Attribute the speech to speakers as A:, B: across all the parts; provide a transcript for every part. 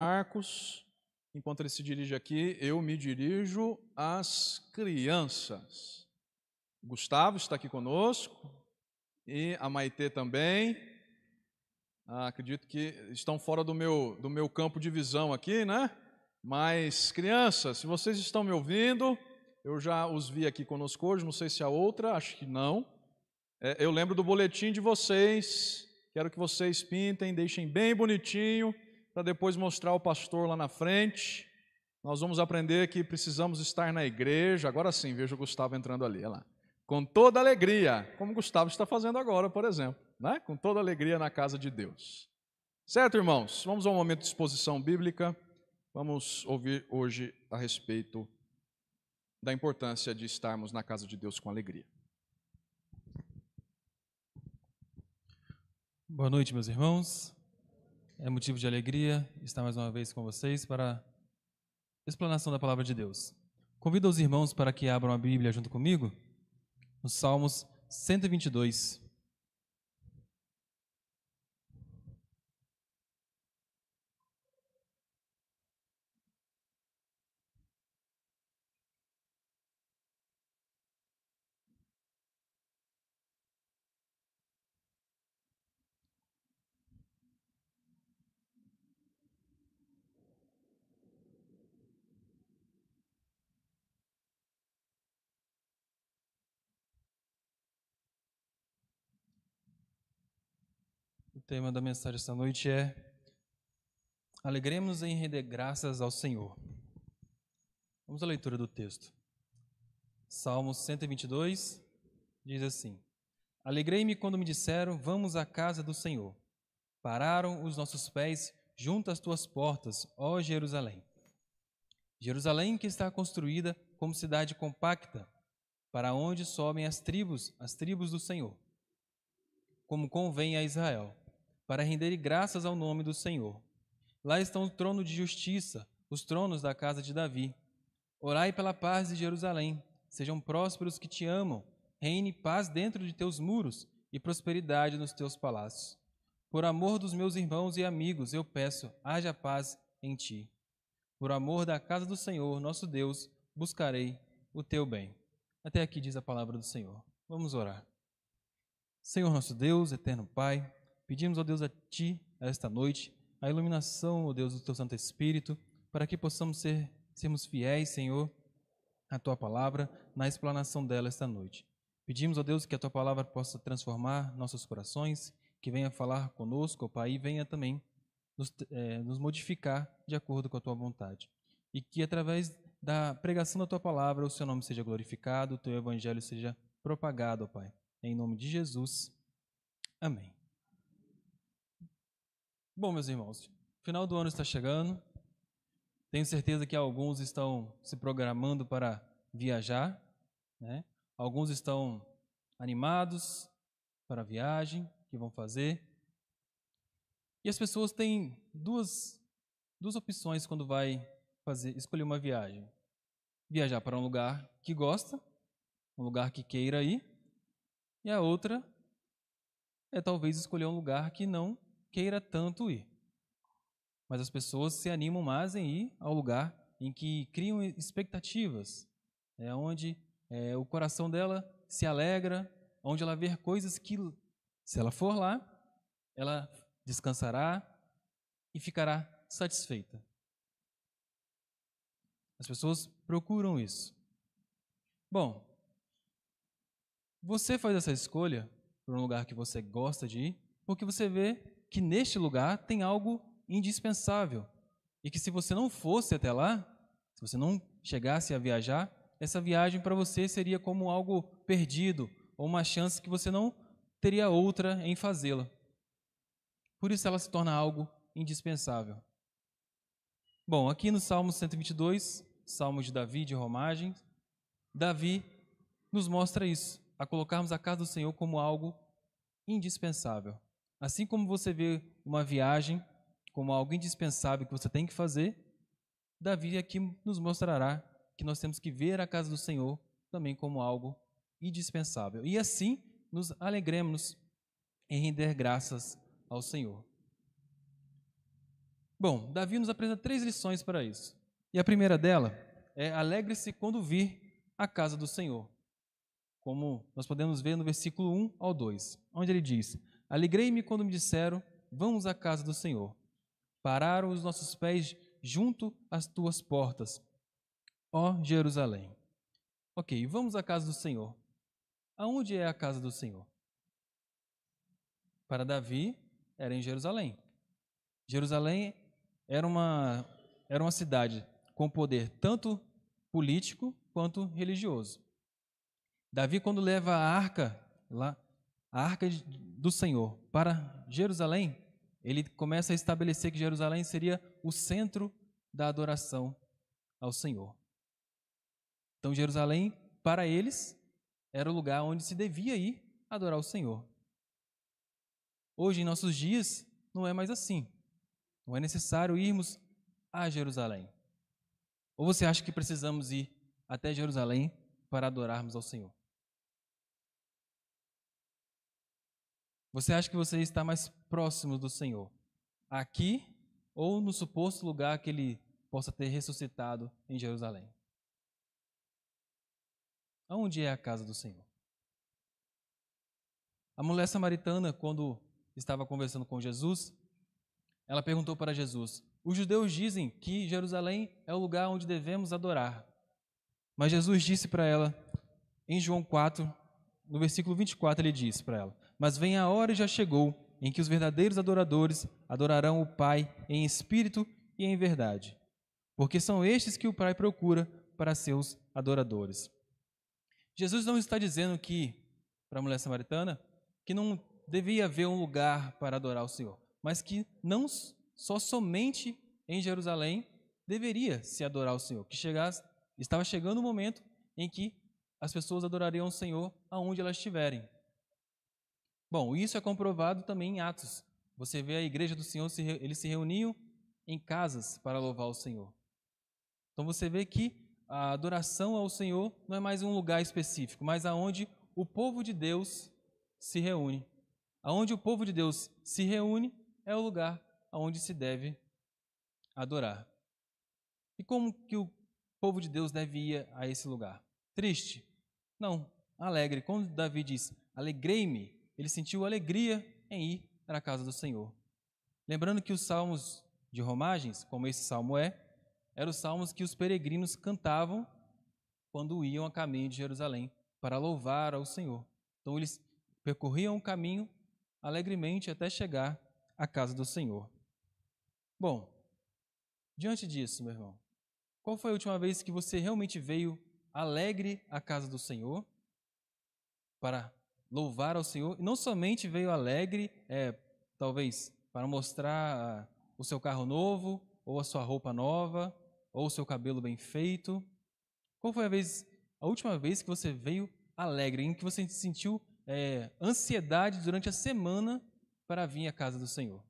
A: Marcos, enquanto ele se dirige aqui, eu me dirijo às crianças. Gustavo está aqui conosco e a Maitê também. Acredito que estão fora do meu campo de visão aqui, né? Mas, crianças, se vocês estão me ouvindo, eu já os vi aqui conosco hoje, não sei se a outra, acho que não. Eu lembro do boletim de vocês, quero que vocês pintem, deixem bem bonitinho, para depois mostrar ao pastor lá na frente. Nós vamos aprender que precisamos estar na igreja. Agora sim, vejo o Gustavo entrando ali, olha lá. Com toda alegria, como o Gustavo está fazendo agora, por exemplo, né? Com toda alegria na casa de Deus. Certo, irmãos? Vamos ao momento de exposição bíblica. Vamos ouvir hoje a respeito da importância de estarmos na casa de Deus com alegria.
B: Boa noite, meus irmãos. É motivo de alegria estar mais uma vez com vocês para a explanação da palavra de Deus. Convido os irmãos para que abram a Bíblia junto comigo, nos Salmos 122. O tema da mensagem esta noite é Alegremos em render graças ao Senhor. Vamos à leitura do texto. Salmos 122 diz assim: Alegrei-me quando me disseram, vamos à casa do Senhor. Pararam os nossos pés junto às tuas portas, ó Jerusalém. Jerusalém que está construída como cidade compacta, para onde sobem as tribos do Senhor, como convém a Israel, para render graças ao nome do Senhor. Lá estão o trono de justiça, os tronos da casa de Davi. Orai pela paz de Jerusalém, sejam prósperos que te amam, reine paz dentro de teus muros e prosperidade nos teus palácios. Por amor dos meus irmãos e amigos, eu peço, haja paz em ti. Por amor da casa do Senhor, nosso Deus, buscarei o teu bem. Até aqui diz a palavra do Senhor. Vamos orar. Senhor nosso Deus, eterno Pai, pedimos, ó Deus, a Ti, esta noite, a iluminação, ó Deus, do Teu Santo Espírito, para que possamos sermos fiéis, Senhor, à Tua palavra, na explanação dela esta noite. Pedimos, ó Deus, que a Tua palavra possa transformar nossos corações, que venha falar conosco, ó Pai, e venha também nos modificar de acordo com a Tua vontade. E que através da pregação da Tua palavra o Seu nome seja glorificado, o Teu Evangelho seja propagado, ó Pai. Em nome de Jesus. Amém. Bom, meus irmãos, o final do ano está chegando. Tenho certeza que alguns estão se programando para viajar, né? Alguns estão animados para a viagem que vão fazer. E as pessoas têm duas opções quando vai escolher uma viagem. Viajar para um lugar que gosta, um lugar que queira ir, e a outra é talvez escolher um lugar que não queira tanto ir. Mas as pessoas se animam mais em ir ao lugar em que criam expectativas, onde o coração dela se alegra, onde ela vê coisas que, se ela for lá, ela descansará e ficará satisfeita. As pessoas procuram isso. Bom, você faz essa escolha por um lugar que você gosta de ir, porque você vê que neste lugar tem algo indispensável e que se você não fosse até lá, se você não chegasse a viajar, essa viagem para você seria como algo perdido ou uma chance que você não teria outra em fazê-la. Por isso ela se torna algo indispensável. Bom, aqui no Salmo 122, Salmo de Davi, de romagem, Davi nos mostra isso, a colocarmos a casa do Senhor como algo indispensável. Assim como você vê uma viagem como algo indispensável que você tem que fazer, Davi aqui nos mostrará que nós temos que ver a casa do Senhor também como algo indispensável. E assim nos alegremos em render graças ao Senhor. Bom, Davi nos apresenta 3 lições para isso. E a primeira dela é: alegre-se quando vir a casa do Senhor. Como nós podemos ver no versículo 1 ao 2, onde ele diz: alegrei-me quando me disseram, vamos à casa do Senhor. Pararam os nossos pés junto às tuas portas, ó Jerusalém. Ok, vamos à casa do Senhor. Aonde é a casa do Senhor? Para Davi, era em Jerusalém. Jerusalém era uma cidade com poder tanto político quanto religioso. Davi, quando leva a arca do Senhor para Jerusalém, ele começa a estabelecer que Jerusalém seria o centro da adoração ao Senhor. Então, Jerusalém, para eles, era o lugar onde se devia ir adorar o Senhor. Hoje, em nossos dias, não é mais assim. Não é necessário irmos a Jerusalém. Ou você acha que precisamos ir até Jerusalém para adorarmos ao Senhor? Você acha que você está mais próximo do Senhor aqui ou no suposto lugar que Ele possa ter ressuscitado em Jerusalém? Aonde é a casa do Senhor? A mulher samaritana, quando estava conversando com Jesus, ela perguntou para Jesus: os judeus dizem que Jerusalém é o lugar onde devemos adorar. Mas Jesus disse para ela, em João 4, no versículo 24, ele disse para ela: mas vem a hora e já chegou, em que os verdadeiros adoradores adorarão o Pai em espírito e em verdade, porque são estes que o Pai procura para seus adoradores. Jesus não está dizendo que, para a mulher samaritana, que não devia haver um lugar para adorar o Senhor, mas que não só somente em Jerusalém deveria se adorar o Senhor, que estava chegando o momento em que as pessoas adorariam o Senhor aonde elas estiverem. Bom, isso é comprovado também em Atos. Você vê a igreja do Senhor, eles se reuniam em casas para louvar o Senhor. Então você vê que a adoração ao Senhor não é mais um lugar específico, mas aonde o povo de Deus se reúne. Aonde o povo de Deus se reúne é o lugar aonde se deve adorar. E como que o povo de Deus deve ir a esse lugar? Triste? Não, alegre. Quando Davi diz, alegrei-me, ele sentiu alegria em ir para a casa do Senhor. Lembrando que os salmos de romagens, como esse salmo eram os salmos que os peregrinos cantavam quando iam a caminho de Jerusalém para louvar ao Senhor. Então eles percorriam o caminho alegremente até chegar à casa do Senhor. Bom, diante disso, meu irmão, qual foi a última vez que você realmente veio alegre à casa do Senhor para louvar ao Senhor? E não somente veio alegre, talvez para mostrar o seu carro novo, ou a sua roupa nova, ou o seu cabelo bem feito. Qual foi a última vez que você veio alegre, em que você sentiu ansiedade durante a semana para vir à casa do Senhor?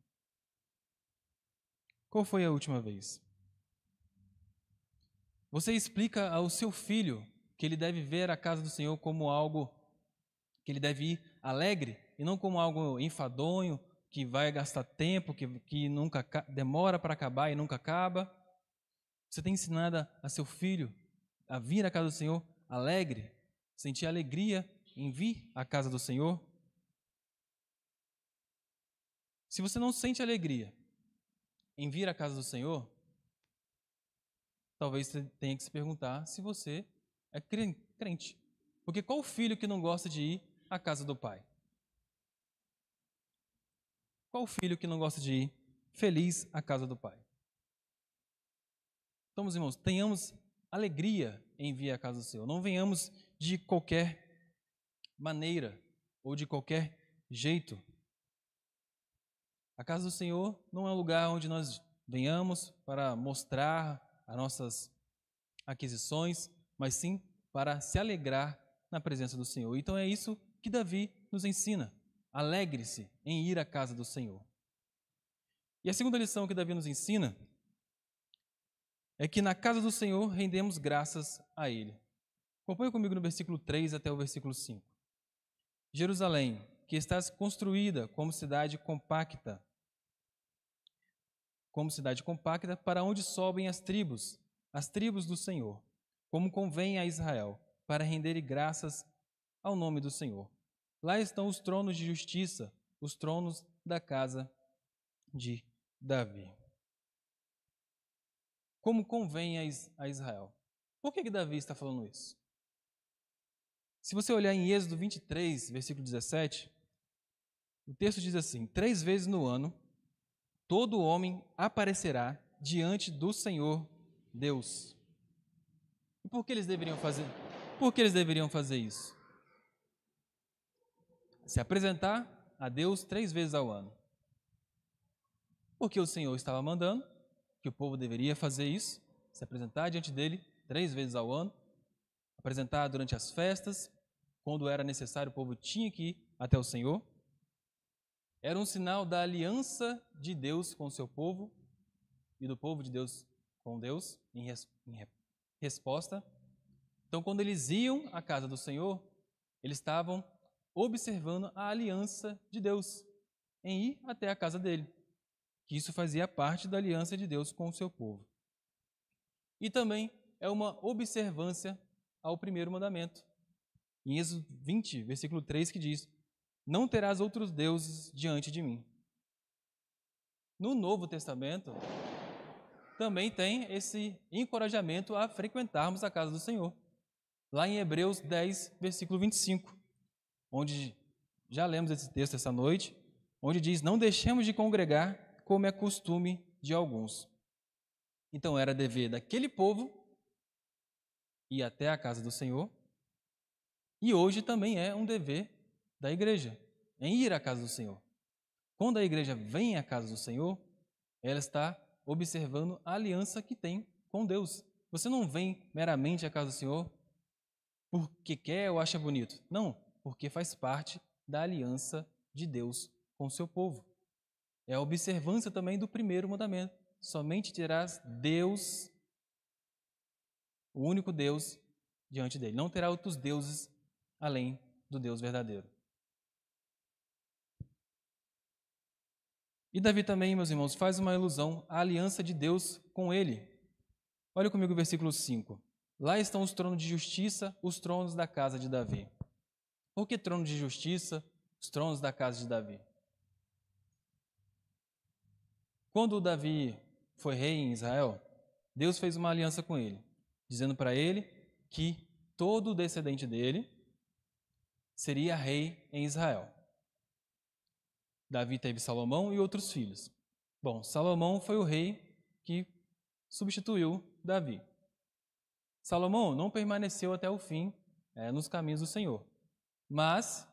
B: Qual foi a última vez? Você explica ao seu filho que ele deve ver a casa do Senhor como algo que ele deve ir alegre e não como algo enfadonho, que vai gastar tempo, que nunca demora para acabar e nunca acaba. Você tem ensinado a seu filho a vir à casa do Senhor alegre, sentir alegria em vir à casa do Senhor? Se você não sente alegria em vir à casa do Senhor, talvez você tenha que se perguntar se você é crente. Porque qual filho que não gosta de ir à casa do pai? Qual filho que não gosta de ir feliz à casa do pai? Então, meus irmãos, tenhamos alegria em vir à casa do Senhor. Não venhamos de qualquer maneira ou de qualquer jeito. A casa do Senhor não é um lugar onde nós venhamos para mostrar as nossas aquisições, mas sim para se alegrar na presença do Senhor. Então é isso que Davi nos ensina. Alegre-se em ir à casa do Senhor. E a segunda lição que Davi nos ensina é que na casa do Senhor rendemos graças a Ele. Acompanhe comigo no versículo 3 até o versículo 5. Jerusalém, que estás construída como cidade compacta, como cidade compacta, para onde sobem as tribos do Senhor, como convém a Israel, para render graças ao nome do Senhor. Lá estão os tronos de justiça, os tronos da casa de Davi. Como convém a Israel. Por que Davi está falando isso? Se você olhar em Êxodo 23, versículo 17, o texto diz assim: 3 vezes no ano, todo homem aparecerá diante do Senhor Deus. E por que eles deveriam fazer? Por que eles deveriam fazer isso? Se apresentar a Deus 3 vezes ao ano. Porque o Senhor estava mandando que o povo deveria fazer isso, se apresentar diante dele 3 vezes ao ano, apresentar durante as festas, quando era necessário o povo tinha que ir até o Senhor. Era um sinal da aliança de Deus com o seu povo e do povo de Deus com Deus em resposta. Então, quando eles iam à casa do Senhor, eles estavam observando a aliança de Deus em ir até a casa dele, que isso fazia parte da aliança de Deus com o seu povo. E também é uma observância ao primeiro mandamento. Em Êxodo 20, versículo 3, que diz: não terás outros deuses diante de mim. No Novo Testamento, também tem esse encorajamento a frequentarmos a casa do Senhor. Lá em Hebreus 10, versículo 25, onde já lemos esse texto essa noite, onde diz: não deixemos de congregar como é costume de alguns. Então era dever daquele povo ir até a casa do Senhor, e hoje também é um dever da igreja, em ir à casa do Senhor. Quando a igreja vem à casa do Senhor, ela está observando a aliança que tem com Deus. Você não vem meramente à casa do Senhor porque quer ou acha bonito. Não, porque faz parte da aliança de Deus com o seu povo. É a observância também do primeiro mandamento. Somente terás Deus, o único Deus, diante dele. Não terá outros deuses além do Deus verdadeiro. E Davi também, meus irmãos, faz uma ilusão à aliança de Deus com ele. Olha comigo o versículo 5. Lá estão os tronos de justiça, os tronos da casa de Davi. Por que trono de justiça, os tronos da casa de Davi? Quando Davi foi rei em Israel, Deus fez uma aliança com ele, dizendo para ele que todo descendente dele seria rei em Israel. Davi teve Salomão e outros filhos. Bom, Salomão foi o rei que substituiu Davi. Salomão não permaneceu até o fim nos caminhos do Senhor. Mas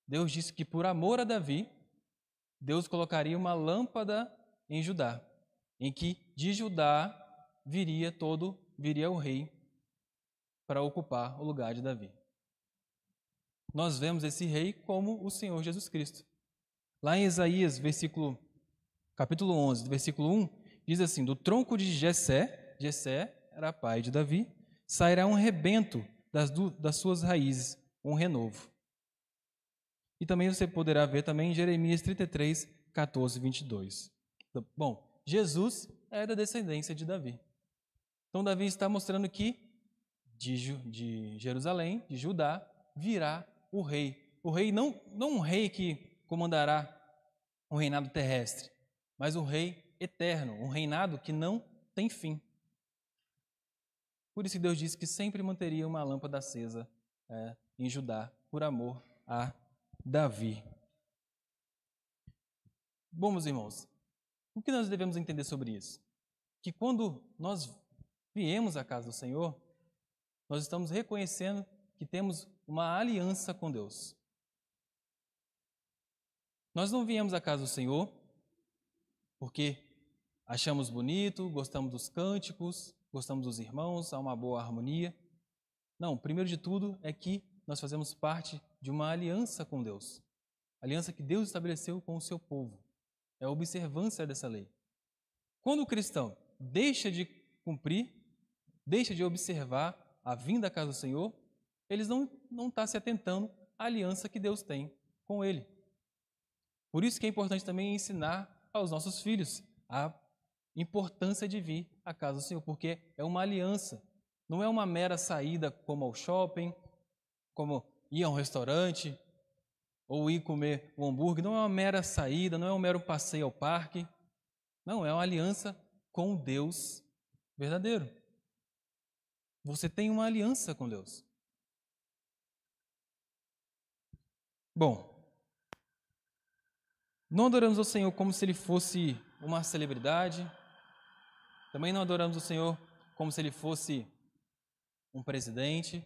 B: Deus disse que por amor a Davi, Deus colocaria uma lâmpada em Judá, em que de Judá viria o rei para ocupar o lugar de Davi. Nós vemos esse rei como o Senhor Jesus Cristo. Lá em Isaías, capítulo 11, versículo 1, diz assim: do tronco de Jessé era pai de Davi, sairá um rebento das suas raízes, um renovo. E também você poderá ver também em Jeremias 33, 14 e 22. Bom, Jesus é da descendência de Davi. Então Davi está mostrando que de Jerusalém, de Judá, virá o rei. O rei não um rei que comandará um reinado terrestre, mas um rei eterno, um reinado que não tem fim. Por isso Deus disse que sempre manteria uma lâmpada acesa em Judá, por amor a Davi. Bom, meus irmãos, o que nós devemos entender sobre isso? Que quando nós viemos à casa do Senhor, nós estamos reconhecendo que temos uma aliança com Deus. Nós não viemos à casa do Senhor porque achamos bonito, gostamos dos cânticos, gostamos dos irmãos, há uma boa harmonia. Não, primeiro de tudo é que nós fazemos parte de uma aliança com Deus. Aliança que Deus estabeleceu com o seu povo. É a observância dessa lei. Quando o cristão deixa de cumprir, deixa de observar a vinda à casa do Senhor, eles não estão se atentando à aliança que Deus tem com ele. Por isso que é importante também ensinar aos nossos filhos a importância de vir à casa do Senhor, porque é uma aliança. Não é uma mera saída como ao shopping, como ir a um restaurante, ou ir comer um hambúrguer. Não é uma mera saída, não é um mero passeio ao parque. Não, é uma aliança com Deus verdadeiro. Você tem uma aliança com Deus. Bom, não adoramos ao Senhor como se Ele fosse uma celebridade. Também não adoramos o Senhor como se Ele fosse um presidente.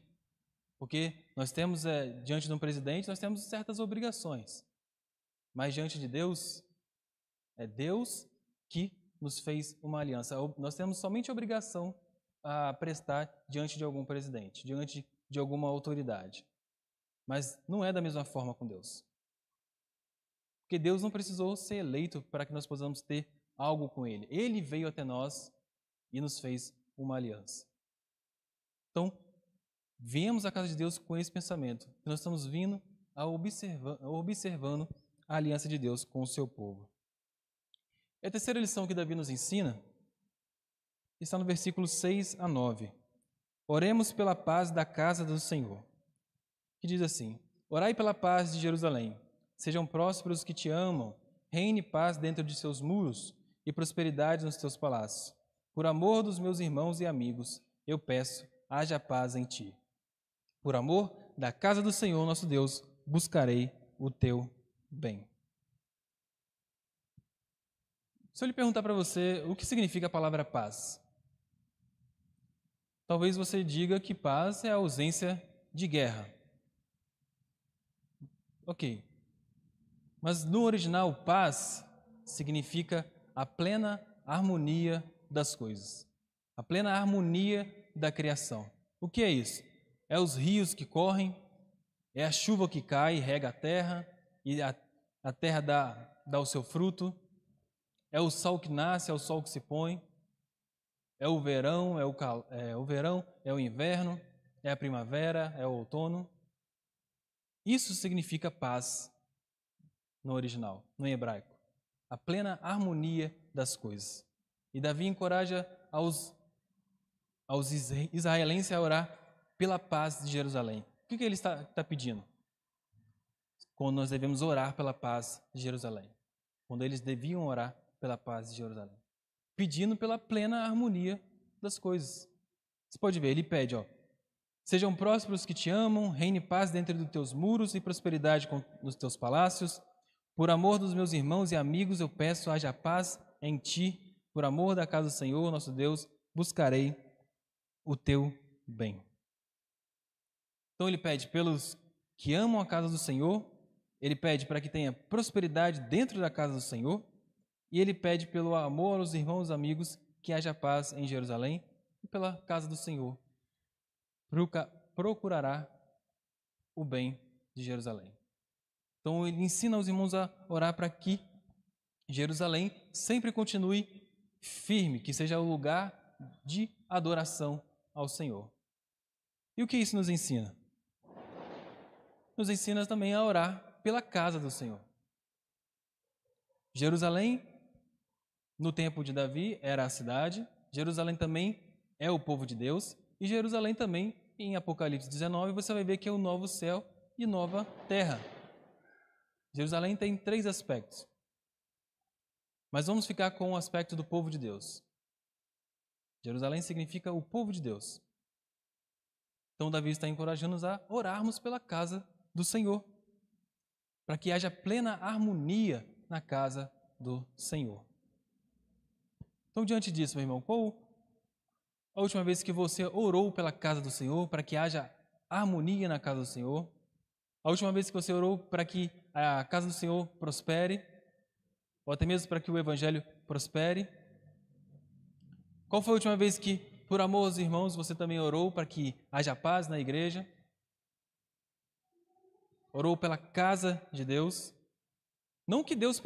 B: Porque nós temos, diante de um presidente, nós temos certas obrigações. Mas diante de Deus, é Deus que nos fez uma aliança. Nós temos somente obrigação a prestar diante de algum presidente, diante de alguma autoridade. Mas não é da mesma forma com Deus. Porque Deus não precisou ser eleito para que nós possamos ter algo com Ele. Ele veio até nós e nos fez uma aliança. Então, viemos à casa de Deus com esse pensamento, que nós estamos vindo observando a aliança de Deus com o seu povo. E a terceira lição que Davi nos ensina está no versículo 6 a 9. Oremos pela paz da casa do Senhor. Que diz assim: Orai pela paz de Jerusalém. Sejam prósperos os que te amam. Reine paz dentro de seus muros e prosperidade nos teus palácios. Por amor dos meus irmãos e amigos, eu peço, haja paz em ti. Por amor da casa do Senhor, nosso Deus, buscarei o teu bem. Se eu lhe perguntar para você o que significa a palavra paz, talvez você diga que paz é a ausência de guerra. Ok. Mas no original, paz significa a plena harmonia das coisas. A plena harmonia da criação. O que é isso? É os rios que correm, é a chuva que cai e rega a terra, e a terra dá o seu fruto, é o sol que nasce, é o sol que se põe, é o verão, é o inverno, é a primavera, é o outono. Isso significa paz no original, no hebraico. A plena harmonia das coisas. E Davi encoraja aos israelenses a orar pela paz de Jerusalém. O que ele está pedindo? Quando nós devemos orar pela paz de Jerusalém. Quando eles deviam orar pela paz de Jerusalém. Pedindo pela plena harmonia das coisas. Você pode ver, ele pede, sejam prósperos que te amam, reine paz dentro dos teus muros e prosperidade nos teus palácios. Por amor dos meus irmãos e amigos, eu peço, haja paz em ti. Por amor da casa do Senhor, nosso Deus, buscarei o teu bem. Então ele pede pelos que amam a casa do Senhor, ele pede para que tenha prosperidade dentro da casa do Senhor, e ele pede pelo amor aos irmãos e amigos que haja paz em Jerusalém e pela casa do Senhor. Procurará o bem de Jerusalém. Então ele ensina os irmãos a orar para que Jerusalém sempre continue firme, que seja o lugar de adoração ao Senhor. E o que isso nos ensina? Nos ensina também a orar pela casa do Senhor. Jerusalém, no tempo de Davi, era a cidade. Jerusalém também é o povo de Deus. E Jerusalém também, em Apocalipse 19, você vai ver que é o novo céu e nova terra. Jerusalém tem 3 aspectos. Mas vamos ficar com o aspecto do povo de Deus. Jerusalém significa o povo de Deus. Então Davi está encorajando-nos a orarmos pela casa do Senhor, para que haja plena harmonia na casa do Senhor. Então, diante disso, meu irmão, qual a última vez que você orou pela casa do Senhor, para que haja harmonia na casa do Senhor? A última vez que você orou para que a casa do Senhor prospere, ou até mesmo para que o Evangelho prospere? Qual foi a última vez que, por amor aos irmãos, você também orou para que haja paz na igreja? Orou pela casa de Deus? Não que Deus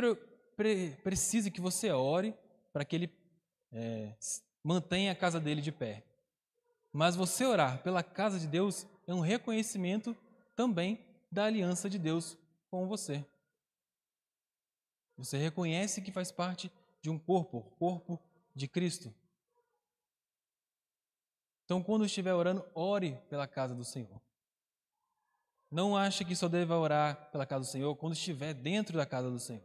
B: precise que você ore para que Ele mantenha a casa dele de pé. Mas você orar pela casa de Deus é um reconhecimento também da aliança de Deus com você. Você reconhece que faz parte de um corpo, o corpo de Cristo. Então, quando estiver orando, ore pela casa do Senhor. Não ache que só deva orar pela casa do Senhor quando estiver dentro da casa do Senhor.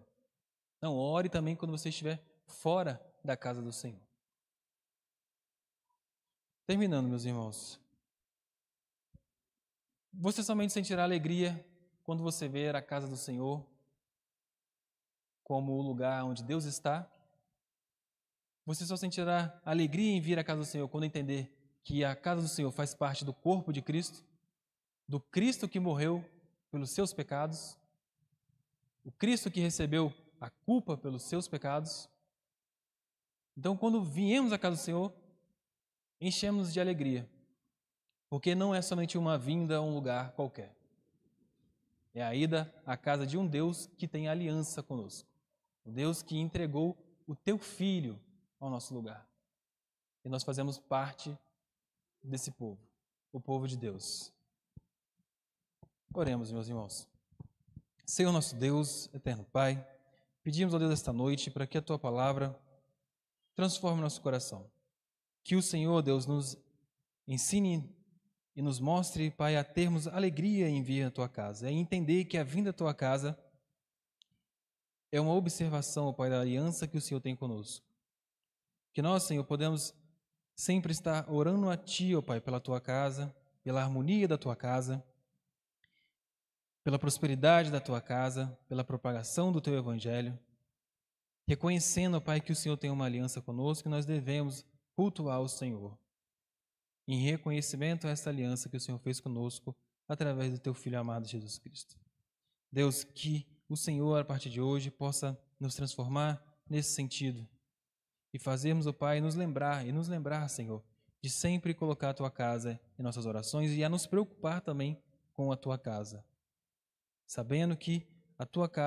B: Não, ore também quando você estiver fora da casa do Senhor. Terminando, meus irmãos. Você somente sentirá alegria quando você ver a casa do Senhor como o lugar onde Deus está. Você só sentirá alegria em vir à casa do Senhor quando entender que a casa do Senhor faz parte do corpo de Cristo, do Cristo que morreu pelos seus pecados, o Cristo que recebeu a culpa pelos seus pecados. Então, quando viemos à casa do Senhor, enchemos-nos de alegria, porque não é somente uma vinda a um lugar qualquer. É a ida à casa de um Deus que tem aliança conosco, o Deus que entregou o teu Filho ao nosso lugar. E nós fazemos parte desse povo, o povo de Deus. Oremos, meus irmãos. Senhor nosso Deus, eterno Pai, pedimos a Deus esta noite para que a Tua palavra transforme nosso coração. Que o Senhor, Deus, nos ensine e nos mostre, Pai, a termos alegria em vir à Tua casa, em entender que a vinda à Tua casa é uma observação, Pai, da aliança que o Senhor tem conosco. Que nós, Senhor, podemos sempre estar orando a Ti, ó Pai, pela Tua casa, pela harmonia da Tua casa, pela prosperidade da Tua casa, pela propagação do Teu Evangelho, reconhecendo, ó Pai, que o Senhor tem uma aliança conosco e nós devemos cultuar o Senhor, em reconhecimento a essa aliança que o Senhor fez conosco através do Teu Filho amado Jesus Cristo. Deus, que o Senhor, a partir de hoje, possa nos transformar nesse sentido e fazermos, ó Pai, nos lembrar, Senhor, de sempre colocar a Tua casa em nossas orações e a nos preocupar também com a Tua casa, sabendo que a Tua casa